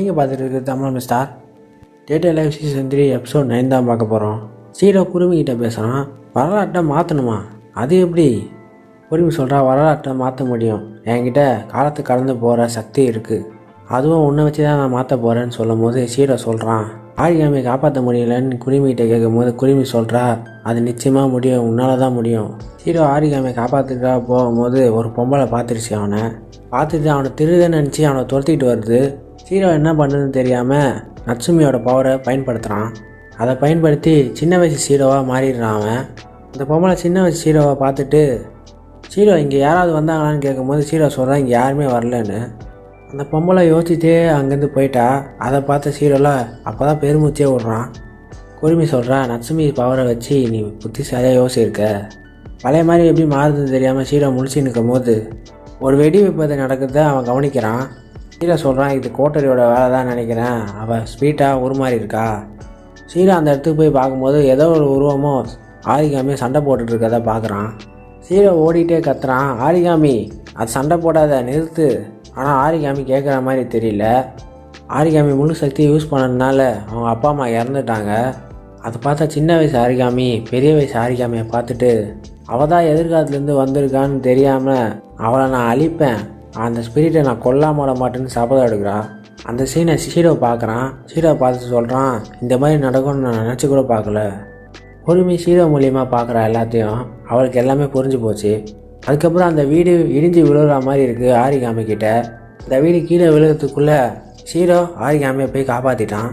நீங்கள் பார்த்துட்டு இருக்கிறது Tamil star data live season 3 episode 9 தான் பார்க்க போகிறோம். சீரோ குருமிக்கிட்ட பேசுகிறான். வரலாற்றை மாற்றணுமா? அது எப்படி? குருமி சொல்கிறா, வரலாற்றை மாற்ற முடியும். என்கிட்ட காலத்து கடந்து போகிற சக்தி இருக்குது. அதுவும் உன்னை வச்சு தான் நான் மாற்ற போகிறேன்னு சொல்லும் போது சீரோ சொல்கிறான், ஆரிகாமியை காப்பாற்ற முடியலன்னு குருமிகிட்ட கேட்கும் போது குருமி சொல்கிறா, அது நிச்சயமாக முடியும், உன்னால் தான் முடியும். சீரோ ஆரிகாமியை காப்பாற்றிட்டா போகும்போது ஒரு பொம்பளை பார்த்துருச்சு. அவனை பார்த்துட்டு அவனை திருதுன்னு நினச்சி அவனை துரத்திக்கிட்டு வருது. சீரோ என்ன பண்ணுறதுன்னு தெரியாமல் நட்சுமியோட பவரை பயன்படுத்துகிறான். அதை பயன்படுத்தி சின்ன வயசு சீரோவாக மாறிடுறான் அவன். அந்த பொம்பளை சின்ன வயசு சீரோவை பார்த்துட்டு, சீரோ இங்கே யாராவது வந்தாங்களான்னு கேட்கும்போது சீரோ சொல்கிறான், இங்கே யாருமே வரலன்னு. அந்த பொம்பளை யோசிச்சுட்டே அங்கேருந்து போயிட்டா. அதை பார்த்த சீரோவில் அப்போ தான் பெருமூச்சே விட்றான். குருமி சொல்கிறா, நட்சுமி பவரை வச்சு நீ புத்திசாலியாக யோசிச்சிருக்க. பழைய மாதிரி எப்படி மாறுதுன்னு தெரியாமல் சீரோ முழிச்சு நிற்கும் போது ஒரு வெடி வைப்பது நடக்கிறத அவன் கவனிக்கிறான். சீரோ சொல்கிறான், இது கோட்டரியோட வேலை தான் நினைக்கிறேன், அவள் ஸ்வீட்டாக உருமாறி இருக்கா. சீரோ அந்த இடத்துக்கு போய் பார்க்கும்போது ஏதோ ஒரு உருவமோ ஆரிகாமியை சண்டை போட்டுட்டு இருக்கதை பார்க்குறான். சீரோ ஓடிட்டே கத்துறான், ஆரிகாமி அது சண்டை போடாத, நிறுத்து. ஆனால் ஆரிகாமி கேட்குற மாதிரி தெரியல. ஆரிகாமி முழு சக்தியை யூஸ் பண்ணதுனால அவங்க அப்பா அம்மா இறந்துட்டாங்க. அதை பார்த்தா சின்ன வயசு ஆரிகாமி பெரிய வயசு ஆரிகாமியை பார்த்துட்டு, அவள் தான் எதிர்காலத்துலேருந்து வந்திருக்கான்னு தெரியாமல் அவளை நான் அழிப்பேன், அந்த ஸ்பிரிட்டை நான் கொல்லாம விட மாட்டேன்னு சபதம் எடுக்கிறா. அந்த சீனை சீரோ பார்க்குறான். சீரோ பார்த்துட்டு சொல்கிறான், இந்த மாதிரி நடக்கும்னு நான் நினச்சி கூட பார்க்கல. பொறுமை சீரோ மூலியமாக பார்க்குற எல்லாத்தையும் அவளுக்கு எல்லாமே புரிஞ்சு போச்சு. அதுக்கப்புறம் அந்த வீடு இடிஞ்சு விழுகிற மாதிரி இருக்குது ஆரிகாமிக்கிட்ட. இந்த வீடு கீழே விழுகிறதுக்குள்ளே சீரோ ஆரிகாமியை போய் காப்பாற்றிட்டான்.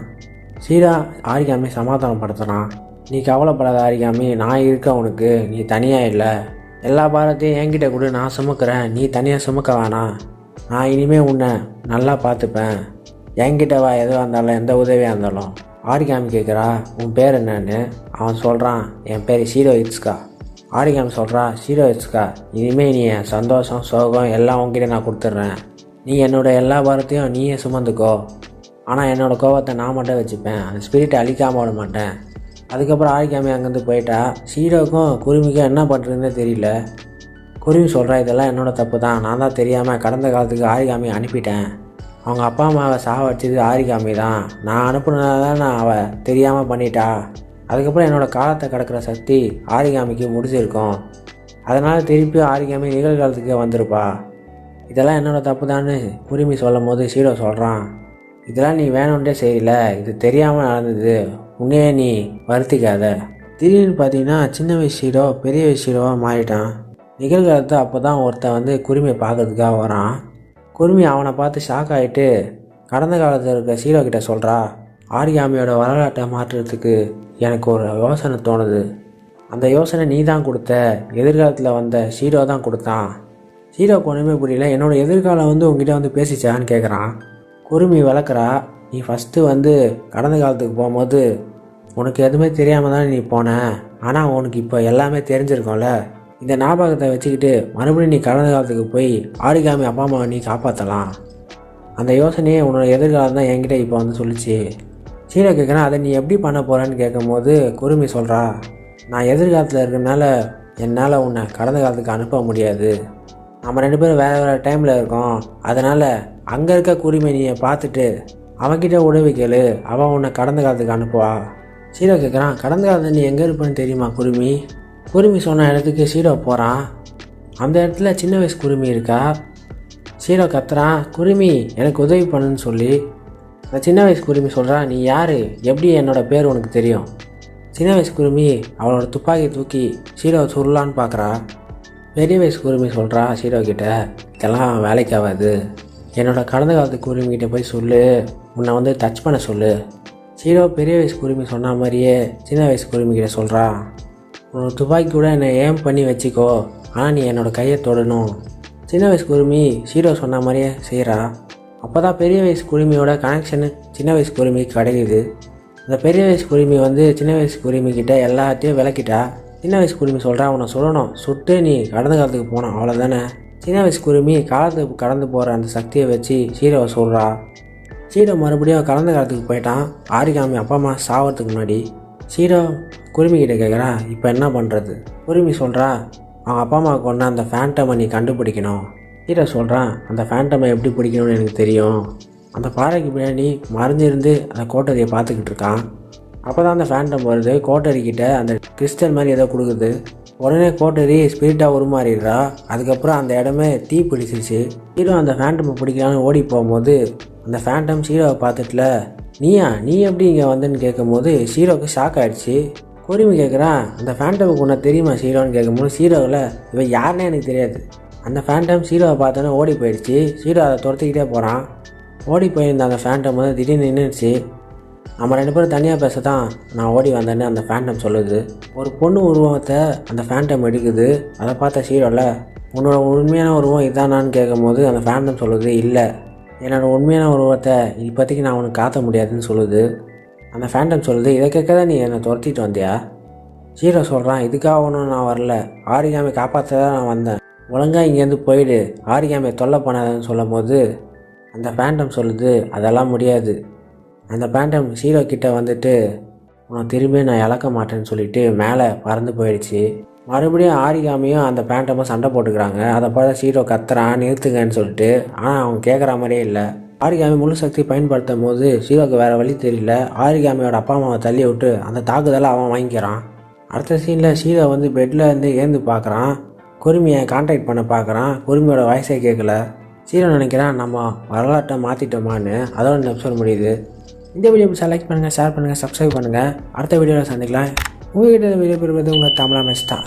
சீரோ ஆரிகாமியை சமாதானப்படுத்துகிறான். நீ கவலைப்படாத ஆரிகாமி, நான் இருக்க உனக்கு, நீ தனியாக இல்லை. எல்லா பாரத்தையும் என்கிட்ட கூட நான் சுமக்கிறேன், நீ தனியாக சுமக்க வேணாம். நான் இனிமேல் உன்னை நல்லா பார்த்துப்பேன். என்கிட்ட வா, எதுவாக இருந்தாலும் எந்த உதவியாக இருந்தாலும். ஆரிகாமி கேட்குறா, உன் பேர் என்னன்னு. அவன் சொல்கிறான், என் பேர் சீரோ இட்ஸ்கா. ஆரிகாமி சொல்கிறா, சீரோ இட்ஸ்கா, இனிமேல் நீ என் சந்தோஷம் சோகம் எல்லாம் உன்கிட்ட நான் கொடுத்துட்றேன். நீ என்னோட எல்லா பாரத்தையும் நீயே சுமந்துக்கோ. ஆனால் என்னோடய கோபத்தை நான் மட்டும் வச்சுப்பேன், அந்த ஸ்பிரிட்டை அழிக்காமல் விட மாட்டேன். அதுக்கப்புறம் ஆரிகாமி அங்கேருந்து போயிட்டா. சீரோக்கும் குருமிக்கும் என்ன பண்ணுறதுன்னே தெரியல. குருமி சொல்கிறா, இதெல்லாம் என்னோட தப்பு தான், நான் தான் தெரியாமல் கடந்த காலத்துக்கு ஆரிகாமி அனுப்பிட்டேன். அவங்க அப்பா அம்மாவை சாவடிச்சது ஆரிகாமி தான், நான் அனுப்புனதால தான் நான் அவள் தெரியாமல் பண்ணிட்டா. அதுக்கப்புறம் என்னோடய காலத்தை கடக்கிற சக்தி ஆரிகாமிக்கு முடிஞ்சிருக்கும். அதனால் திருப்பி ஆரிகாமி நிகழ்காலத்துக்கு வந்திருப்பா. இதெல்லாம் என்னோட தப்பு தான்னு குருமி சொல்லும் போது சீரோ சொல்கிறான், இதெல்லாம் நீ வேணும்ன்றே செய்யல, இது தெரியாமல் நடந்தது, உன்னையே நீ வருத்திக்காத. திடீர்னு பார்த்தீங்கன்னா சின்ன வயசு ஹீரோ பெரிய வயசு ஹீரோவாக மாறிட்டான். நிகழ்காலத்தை அப்போ தான் ஒருத்தன் குருமியை பார்க்கறதுக்காக வரான். குருமி அவனை பார்த்து ஷாக் ஆகிட்டு கடந்த காலத்தில் இருக்க ஹீரோ கிட்ட சொல்கிறா, ஆரிகாமியோட வரலாற்றை மாற்றுறதுக்கு எனக்கு ஒரு யோசனை தோணுது. அந்த யோசனை நீ தான் கொடுத்த, எதிர்காலத்தில் வந்த ஹீரோ தான் கொடுத்தான். ஹீரோக்கு ஒன்றுமே புரியல. என்னோடய எதிர்காலம் உங்ககிட்ட பேசிச்சான்னு கேட்குறான். குருமி விளக்குறா, நீ ஃபஸ்ட்டு கடந்த காலத்துக்கு போகும்போது உனக்கு எதுவுமே தெரியாமல் தானே நீ போன, ஆனால் உனக்கு இப்போ எல்லாமே தெரிஞ்சிருக்கோம்ல. இந்த ஞாபகத்தை வச்சுக்கிட்டு மறுபடியும் நீ கடந்த காலத்துக்கு போய் ஆரிகாமி அப்பா அம்மாவை நீ காப்பாற்றலாம். அந்த யோசனையே உன்னோட எதிர்காலம் தான் என்கிட்ட இப்போ சொல்லிச்சு. சீரோ கேட்குறேன், அதை நீ எப்படி பண்ண போகிறேன்னு கேட்கும்போது குருமி சொல்கிறா, நான் எதிர்காலத்தில் இருக்கிறனால என்னால் உன்னை கடந்த காலத்துக்கு அனுப்ப முடியாது. நம்ம 2 பேரும் வேறு வேறு டைமில் இருக்கோம். அதனால் அங்கே இருக்க குருமியை பார்த்துட்டு அவன்கிட்ட உதவி கேளு, அவன் உன்னை கடந்த காலத்துக்கு அனுப்புவா. சீரோ கேட்குறான், கடந்த காலத்தில் நீ எங்கே இருப்பேன்னு தெரியுமா குருமி? குருமி சொன்ன இடத்துக்கு சீரோ போகிறான். அந்த இடத்துல சின்ன வயசு குருமி இருக்கா. சீரோ கத்துறான், குருமி எனக்கு உதவி பண்ணுன்னு சொல்லி. அந்த சின்ன வயசு குருமி சொல்கிறா, நீ யார், எப்படி என்னோட பேர் உனக்கு தெரியும்? சின்ன வயசு குருமி அவளோட துப்பாக்கி தூக்கி சீரோவை சுருளான்னு பார்க்குறா. பெரிய வயசு குருமி சொல்கிறா சீரோ கிட்ட, இதெல்லாம் வேலைக்கு ஆகாது, என்னோட கடந்த காலத்து குருமிகிட்ட போய் சொல்லு, உன்னை டச் பண்ண சொல்லு. சீரோ பெரிய வயசு குருமி சொன்ன மாதிரியே சின்ன வயசு குருமிகிட்ட சொல்கிறா, உன்னோட துப்பாக்கி கூட என்னை ஏம் பண்ணி வச்சுக்கோ, ஆனால் நீ என்னோடய கையை தொடணும். சின்ன வயசு குருமி சீரோ சொன்ன மாதிரியே செய்கிறா. அப்போ தான் பெரிய வயசு குருமியோட கனெக்ஷனு சின்ன வயசு குருமிக்கு கிடைக்குது. அந்த பெரிய வயசு குருமி சின்ன வயசு குருமிக்கிட்ட எல்லாத்தையும் விளக்கிட்டா. சின்ன வயசு குருமி சொல்கிறா, உன்னை சொல்லணும், சுட்டு நீ கடந்த காலத்துக்கு போனோம், அவ்வளோதானே. சின்ன வயசு குருமி காலத்துக்கு கடந்து போகிற அந்த சக்தியை வச்சு சீரோவை சொல்கிறா. சீரோ மறுபடியும் கடந்த காலத்துக்கு போயிட்டான். ஆரிகாமி அப்பா அம்மா சாவறதுக்கு முன்னாடி. சீரோ குருமிக்கிட்ட கேட்குறா, இப்போ என்ன பண்ணுறது? குருமி சொல்கிறா, அவங்க அப்பா அம்மாவுக்கு ஒன்று அந்த ஃபேண்டமை நீ கண்டுபிடிக்கணும். ஹீரோ சொல்கிறான், அந்த ஃபேண்டமை எப்படி பிடிக்கணும்னு எனக்கு தெரியும், அந்த பாறைக்கு பின்னாடி மறைஞ்சிருந்து அந்த கோட்டரியை பார்த்துக்கிட்டு இருக்கான். அப்போ தான் அந்த ஃபேண்டம் வருது. கோட்டரிக்கிட்ட அந்த கிறிஸ்டல் மாதிரி ஏதோ கொடுக்குது. உடனே கோட்டரி ஸ்பிரிட்டாக உருமாறிடுறா. அதுக்கப்புறம் அந்த இடமே தீ பிடிச்சிருச்சு. ஹீரோ அந்த ஃபேண்டமை பிடிக்கலான்னு ஓடி போகும்போது அந்த ஃபேண்டம் ஹீரோவை பார்த்துட்டுல, நீ எப்படி இங்கே வந்தேன்னு கேட்கும்போது ஹீரோவுக்கு ஷாக் ஆகிடுச்சு. குருவி கேட்குறான், அந்த ஃபேண்டமுக்கு உன்னை தெரியுமா ஹீரோன்னு கேட்கும்போது ஹீரோவில் இவன் யாருன்னே எனக்கு தெரியாது. அந்த ஃபேண்டம் ஹீரோவை பார்த்தோன்னே ஓடி போயிடுச்சு. ஹீரோ அதை துரத்திக்கிட்டே போகிறான். ஓடி போயிருந்த அந்த ஃபேண்டம் வந்து திடீர்னு நின்றுச்சு. நம்ம 2 பேரும் தனியாக பேச தான் நான் ஓடி வந்தேன்னு அந்த ஃபேண்டம் சொல்லுது. ஒரு பொண்ணு உருவத்தை அந்த ஃபேண்டம் எடுக்குது. அதை பார்த்த ஹீரோவில், உன்னோட உண்மையான உருவம் இதானான்னு கேட்கும்போது அந்த ஃபேண்டம் சொல்லுது, இல்லை, என்னோடய உண்மையான உருவத்தை இப்போதைக்கு நான் உனக்கு காட்ட முடியாதுன்னு சொல்லுது. அந்த ஃபேண்டம் சொல்லுது, இதை கேட்க தான் நீ என்னை துரத்திட்டு வந்தியா? ஹீரோ சொல்கிறான், இதுக்காக ஒன்றும் நான் வரல, ஆரிகாமி காப்பாற்ற தான் நான் வந்தேன், ஒழுங்காக இங்கேருந்து போயிடு, ஆரிகாமியை தொல்லை பண்ணாதன்னு சொல்லும் போது அந்த ஃபேண்டம் சொல்லுது, அதெல்லாம் முடியாது. அந்த ஃபேண்டம் ஹீரோ கிட்டே வந்துட்டு, உன்னை திரும்பி நான் இழக்க மாட்டேன்னு சொல்லிட்டு மேலே பறந்து போயிடுச்சு. மறுபடியும் ஆரிகாமியும் அந்த ஃபேண்டமும் சண்டை போட்டுக்கிறாங்க. அதை பார்த்து ஹீரோ கத்துறான், நிறுத்துங்கன்னு சொல்லிட்டு. ஆனால் அவங்க கேட்குற மாதிரியே இல்லை. ஆரிகாமி முழு சக்தி பயன்படுத்தும் போது ஹீரோக்கு வேறு வழி தெரியல. ஆரிகாமியோட அப்பா அம்மாவை தள்ளி விட்டு அந்த தாக்குதலை அவன் வாங்கிக்கிறான். அடுத்த சீனில் ஹீரோ வந்து பெட்டில் இருந்து ஏந்து பார்க்குறான். குருமியை கான்டாக்ட் பண்ண பார்க்குறான். குருமியோட வயசே கேட்கல. ஹீரோ நினைக்கிறான், நம்ம வரலாற்றை மாற்றிட்டோமான்னு. அதோட இந்த எபிசோட் முடியுது. இந்த வீடியோ பிடிச்சா லைக் பண்ணுங்கள், ஷேர் பண்ணுங்கள், சப்ஸ்கிரைப் பண்ணுங்கள். அடுத்த வீடியோவில் சந்திக்கலாம். உங்கள்கிட்ட வீடியோ பெறுவது உங்கள் தமிழா மெஸ்டா.